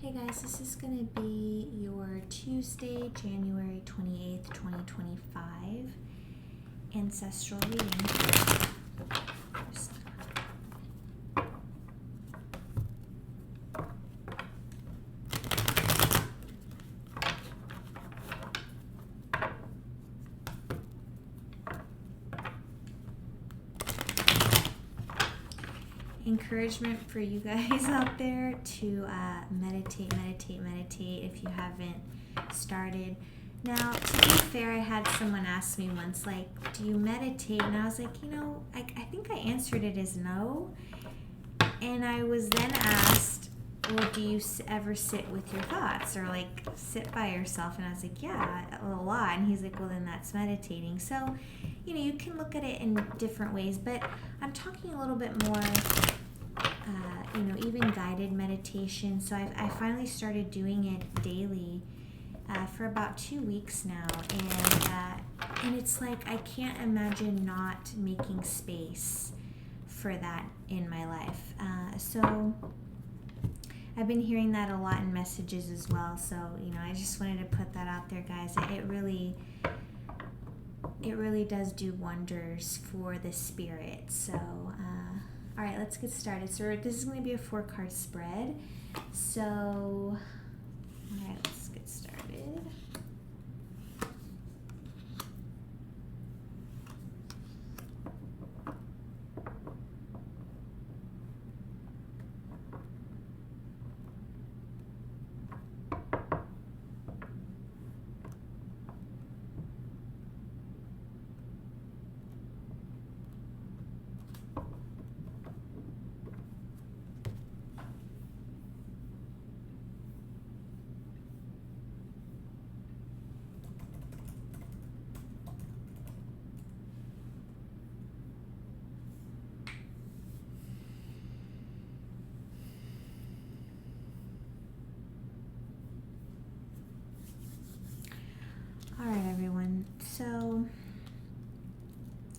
Hey guys, this is going to be your Tuesday, January 28th, 2025 ancestral reading. Encouragement for you guys out there to meditate if you haven't started. Now, to be fair, I had someone ask me once, like, do you meditate? And I was like, I think I answered it as no. And I was then asked, well, do you ever sit with your thoughts or like sit by yourself? And I was like, yeah, a lot. And he's like, well, then that's meditating. So, you can look at it in different ways, but I'm talking a little bit more, even guided meditation. So I finally started doing it daily for about 2 weeks now. And it's like I can't imagine not making space for that in my life. So I've been hearing that a lot in messages as well. So, I just wanted to put that out there, guys. It really does do wonders for the spirit. So, all right, let's get started. So this is going to be a 4-card spread. So, all right, let's get started. All right, everyone. So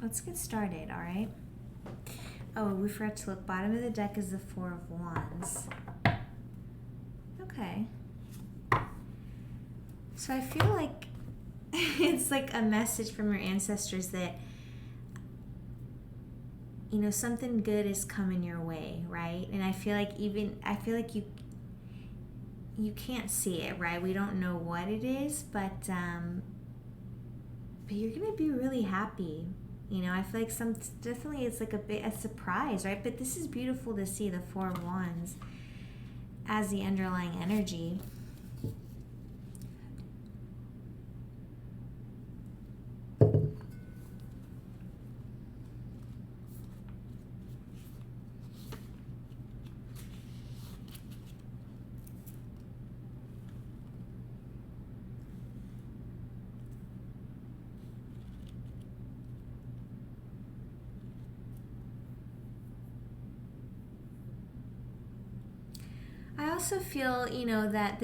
let's get started, all right? Oh, we forgot to look. Bottom of the deck is the 4 of Wands. Okay. So I feel like it's like a message from your ancestors that, something good is coming your way, right? And I feel like you can't see it, right? We don't know what it is, but you're gonna be really happy. I feel like definitely it's like a surprise, right? But this is beautiful to see the 4 of Wands as the underlying energy. I also feel, that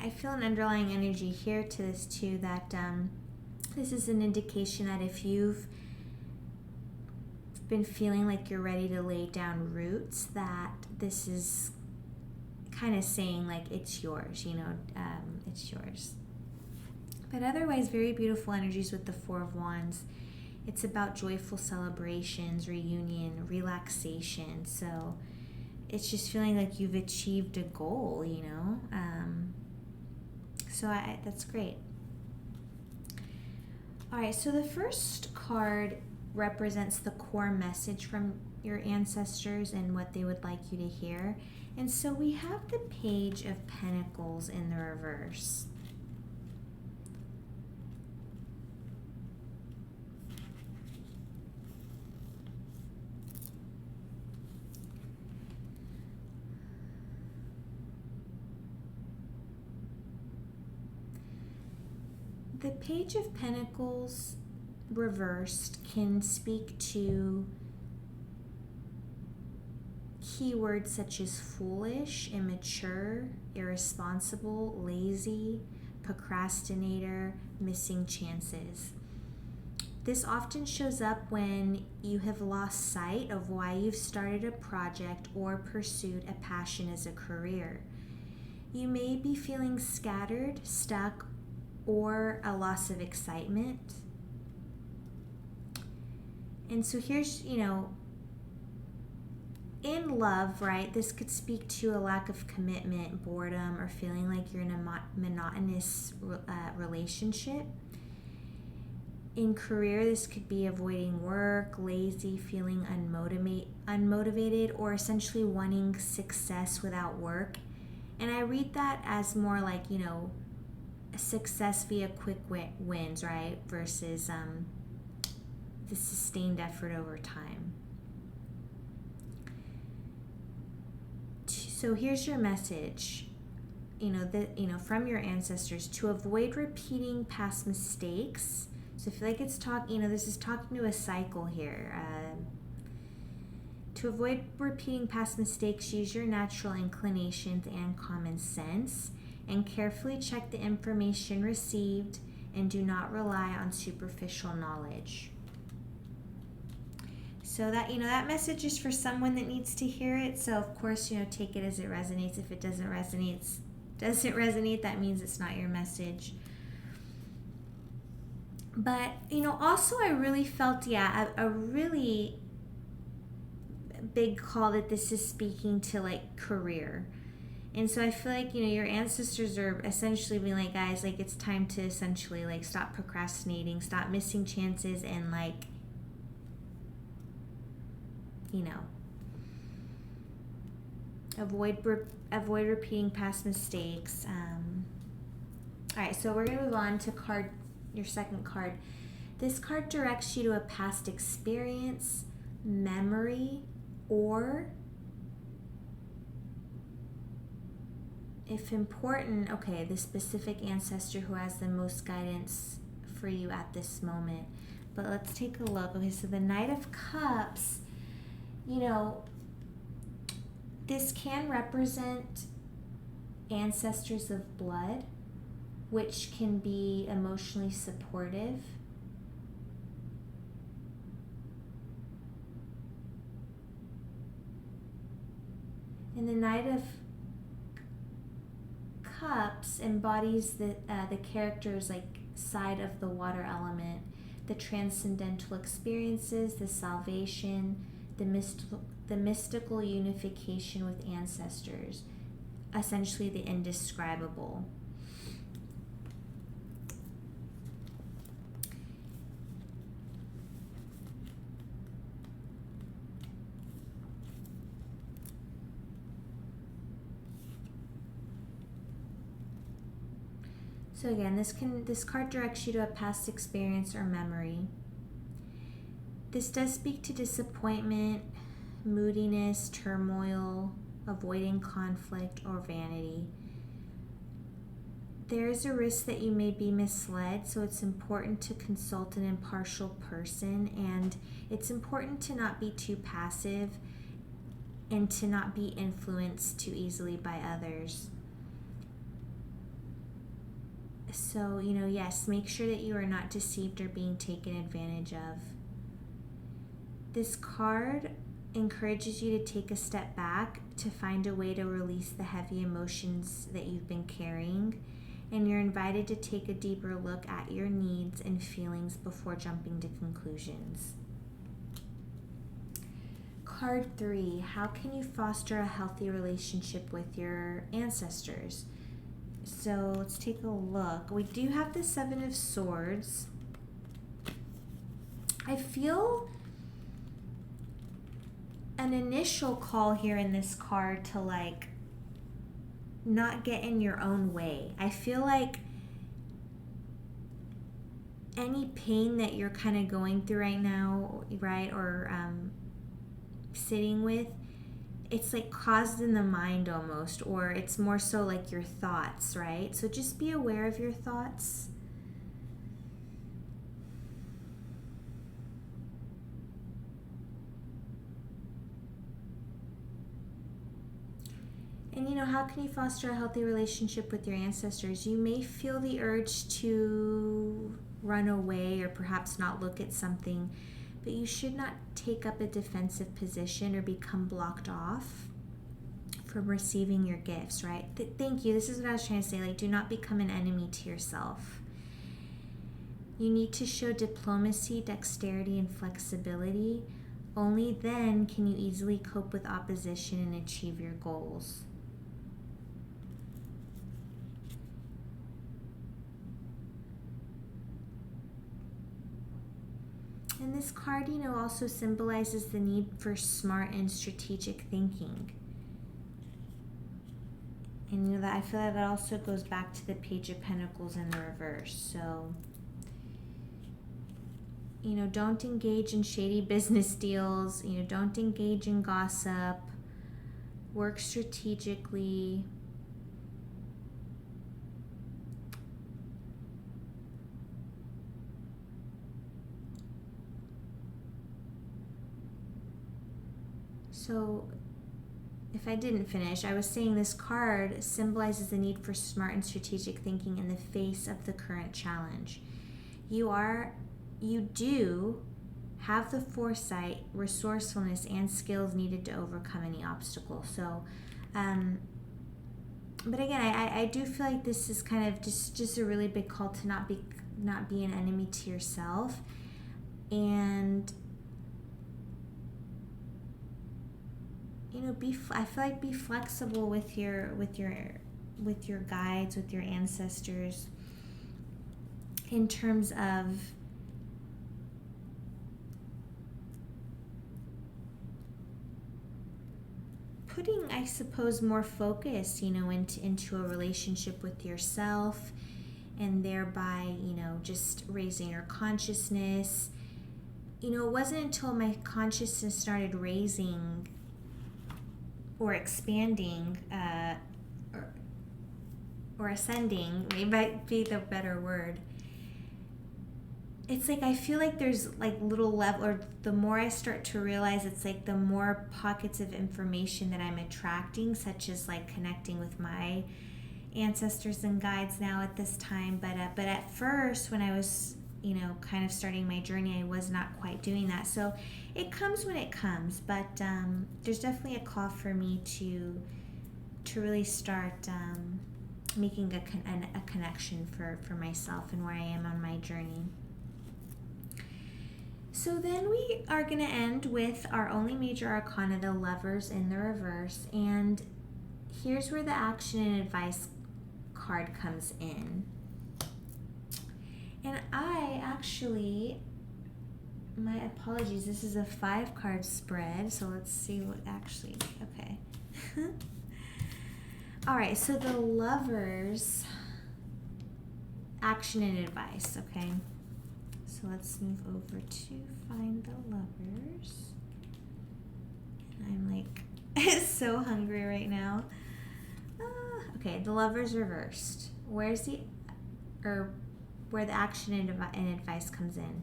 I feel an underlying energy here to this too, that this is an indication that if you've been feeling like you're ready to lay down roots, that this is kind of saying like it's yours, it's yours. But otherwise, very beautiful energies with the 4 of Wands. It's about joyful celebrations, reunion, relaxation. So it's just feeling like you've achieved a goal, so that's great. All right, so the first card represents the core message from your ancestors and what they would like you to hear. And so we have the Page of Pentacles in the reverse. The Page of Pentacles reversed can speak to keywords such as foolish, immature, irresponsible, lazy, procrastinator, missing chances. This often shows up when you have lost sight of why you've started a project or pursued a passion as a career. You may be feeling scattered, stuck, or a loss of excitement. And so here's, in love, right, this could speak to a lack of commitment, boredom, or feeling like you're in a monotonous relationship. In career, this could be avoiding work, lazy, feeling unmotivated, or essentially wanting success without work. And I read that as more like, success via quick wins, right? Versus the sustained effort over time. So here's your message, from your ancestors: to avoid repeating past mistakes. So I feel like it's this is talking to a cycle here. To avoid repeating past mistakes, use your natural inclinations and common sense, and carefully check the information received, and do not rely on superficial knowledge. So that, that message is for someone that needs to hear it. So of course, take it as it resonates. If it doesn't resonate, that means it's not your message. But, also I really felt, a really big call that this is speaking to like career. And so I feel like, your ancestors are essentially being like, guys, like it's time to essentially like stop procrastinating, stop missing chances, and like, avoid repeating past mistakes. All right, so we're going to move on to your second card. This card directs you to a past experience, memory, or, if important, the specific ancestor who has the most guidance for you at this moment. But let's take a look. Okay, so the Knight of Cups, this can represent ancestors of blood, which can be emotionally supportive. And the Knight of Cups embodies the character's like side of the water element, the transcendental experiences, the salvation, the mystical unification with ancestors, essentially the indescribable. So again, this card directs you to a past experience or memory. This does speak to disappointment, moodiness, turmoil, avoiding conflict, or vanity. There is a risk that you may be misled, so it's important to consult an impartial person, and it's important to not be too passive and to not be influenced too easily by others. So, yes, make sure that you are not deceived or being taken advantage of. This card encourages you to take a step back to find a way to release the heavy emotions that you've been carrying, and you're invited to take a deeper look at your needs and feelings before jumping to conclusions. Card 3, how can you foster a healthy relationship with your ancestors? So let's take a look. We do have the Seven of Swords. I feel an initial call here in this card to like not get in your own way. I feel like any pain that you're kind of going through right now, right, or sitting with, it's like caused in the mind almost, or it's more so like your thoughts, right? So just be aware of your thoughts. And how can you foster a healthy relationship with your ancestors? You may feel the urge to run away or perhaps not look at something, but you should not take up a defensive position or become blocked off from receiving your gifts, right? Thank you. This is what I was trying to say. Like, do not become an enemy to yourself. You need to show diplomacy, dexterity, and flexibility. Only then can you easily cope with opposition and achieve your goals. And this card, also symbolizes the need for smart and strategic thinking. And that I feel like that also goes back to the Page of Pentacles in the reverse. So, don't engage in shady business deals. Don't engage in gossip. Work strategically. So, if I didn't finish, I was saying this card symbolizes the need for smart and strategic thinking in the face of the current challenge. You do have the foresight, resourcefulness, and skills needed to overcome any obstacle. So, but again, I do feel like this is kind of just a really big call to not be an enemy to yourself, and I feel like be flexible with your guides, with your ancestors, in terms of putting, I suppose, more focus, into a relationship with yourself, and thereby, just raising your consciousness. It wasn't until my consciousness started raising or expanding, or ascending, maybe might be the better word. It's like I feel like there's like little level, or the more I start to realize, it's like the more pockets of information that I'm attracting, such as like connecting with my ancestors and guides now at this time. But at first, when I was kind of starting my journey, I was not quite doing that. So it comes when it comes, but there's definitely a call for me to really start making a connection for myself and where I am on my journey. So then we are going to end with our only major arcana, the Lovers in the reverse, and here's where the action and advice card comes in. And my apologies, this is a 5-card spread, so let's see what actually, okay. All right, so the Lovers, action and advice, okay? So let's move over to find the Lovers. And I'm like so hungry right now. Okay, the Lovers reversed. Where the action and advice comes in.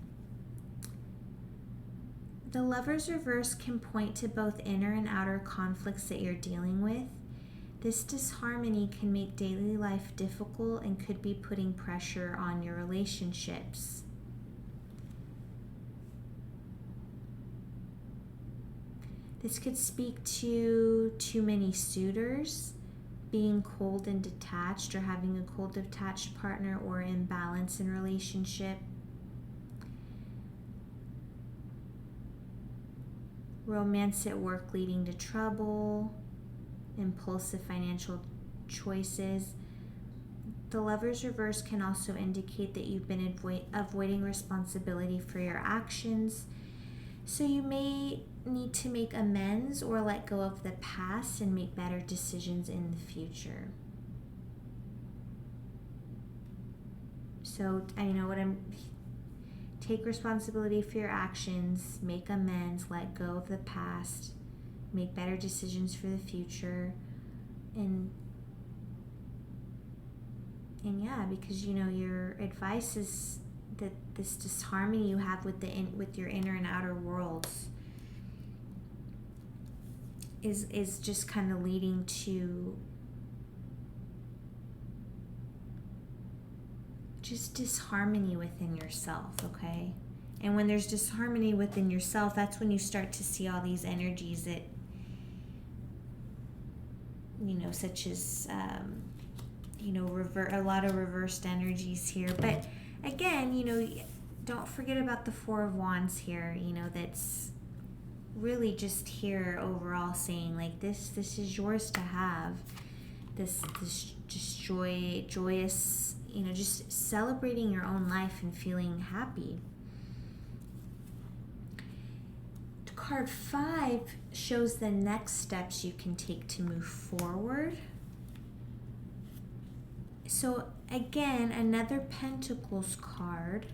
The Lovers reverse can point to both inner and outer conflicts that you're dealing with. This disharmony can make daily life difficult and could be putting pressure on your relationships. This could speak to too many suitors, being cold and detached, or having a cold detached partner, or imbalance in relationship. Romance at work leading to trouble, impulsive financial choices. The Lovers reverse can also indicate that you've been avoiding responsibility for your actions. So you may need to make amends or let go of the past and make better decisions in the future. So take responsibility for your actions, make amends, let go of the past, make better decisions for the future, and yeah, because your advice is that this disharmony you have with your inner and outer worlds is just kind of leading to just disharmony within yourself, okay? And when there's disharmony within yourself, that's when you start to see all these energies that such as, a lot of reversed energies here. But again, don't forget about the Four of Wands here, that's really just here overall saying like this is yours to have. This just joyous, just celebrating your own life and feeling happy. Card 5 shows the next steps you can take to move forward. So again, another Pentacles card.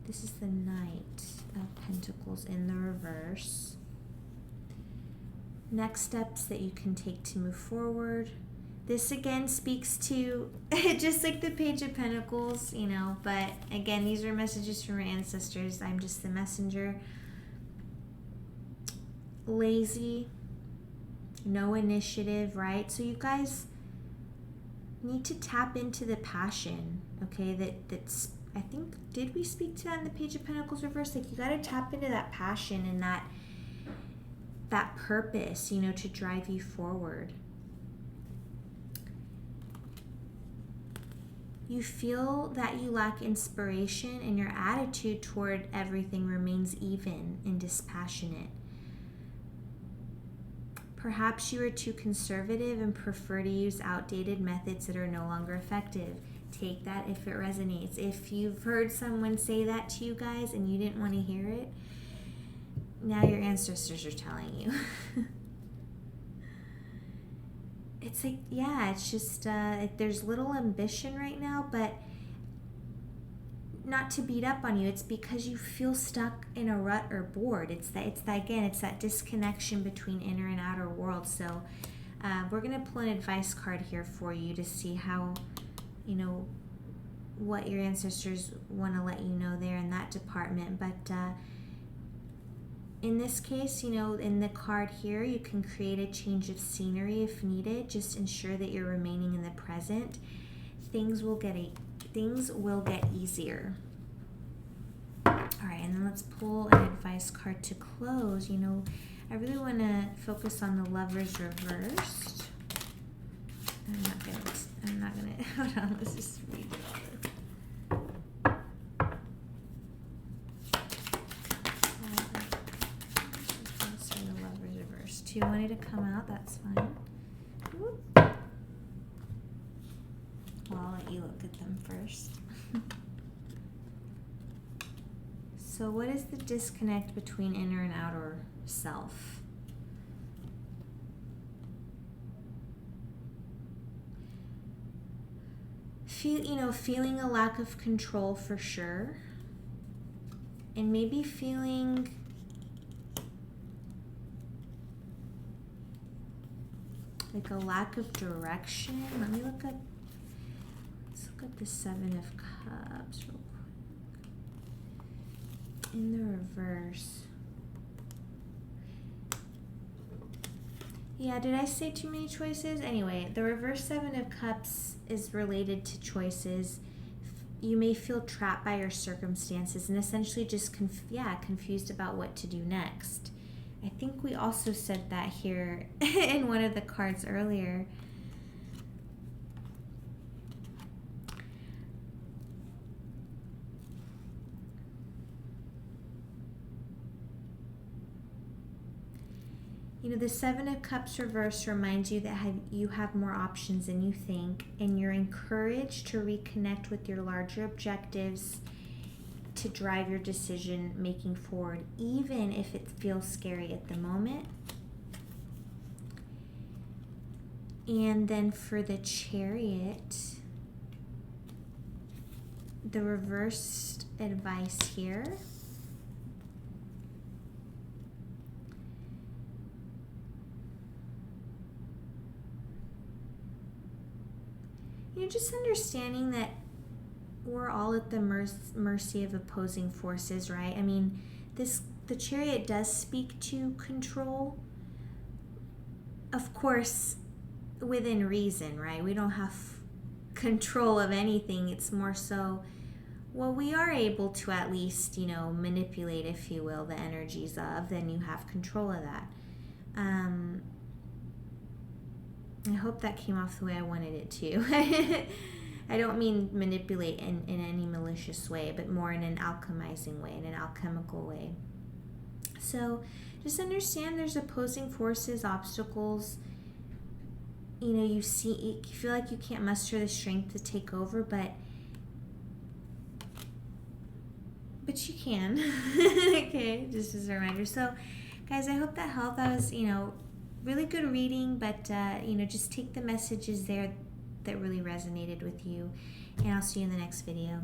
This is the Knight of Pentacles in the reverse. Next steps that you can take to move forward. This again speaks to, just like the Page of Pentacles, but again, these are messages from your ancestors. I'm just the messenger. Lazy, no initiative, right? So you guys need to tap into the passion, okay? That's, I think, did we speak to that in the Page of Pentacles reverse? Like, you got to tap into that passion and that purpose, to drive you forward. You feel that you lack inspiration and your attitude toward everything remains even and dispassionate. Perhaps you are too conservative and prefer to use outdated methods that are no longer effective. Take that if it resonates. If you've heard someone say that to you guys and you didn't want to hear it, now your ancestors are telling you. It's like, yeah, it's just, there's little ambition right now, but not to beat up on you, it's because you feel stuck in a rut or bored. It's that disconnection between inner and outer world. So we're going to pull an advice card here for you to see how, what your ancestors want to let you know there in that department. But in this case, in the card here, you can create a change of scenery if needed. Just ensure that you're remaining in the present. Things will get easier. All right, and then let's pull an advice card to close. I really want to focus on the Lovers reversed. I'm not gonna, hold on, let's just read all this. The Lovers reversed. 2 wanted to come out, that's fine. Whoop. Well, I'll let you look at them first. So what is the disconnect between inner and outer self? Feeling a lack of control for sure. And maybe feeling like a lack of direction. Let's look at the Seven of Cups real quick. In the reverse. Yeah, did I say too many choices? Anyway, the reverse Seven of Cups is related to choices. You may feel trapped by your circumstances and essentially just confused about what to do next. I think we also said that here in one of the cards earlier. The Seven of Cups reverse reminds you that you have more options than you think, and you're encouraged to reconnect with your larger objectives to drive your decision making forward, even if it feels scary at the moment. And then for the Chariot, the reversed advice here. Just understanding that we're all at the mercy of opposing forces, right? I mean, the Chariot does speak to control. Of course, within reason, right? We don't have control of anything. It's more so, well, we are able to at least, manipulate, if you will, the energies of, then you have control of that. I hope that came off the way I wanted it to. I don't mean manipulate in any malicious way, but more in an alchemizing way, in an alchemical way. So just understand there's opposing forces, obstacles. You know, you feel like you can't muster the strength to take over, but you can. Okay, just as a reminder. So, guys, I hope that helped. That was, really good reading, but, just take the messages there that really resonated with you, and I'll see you in the next video.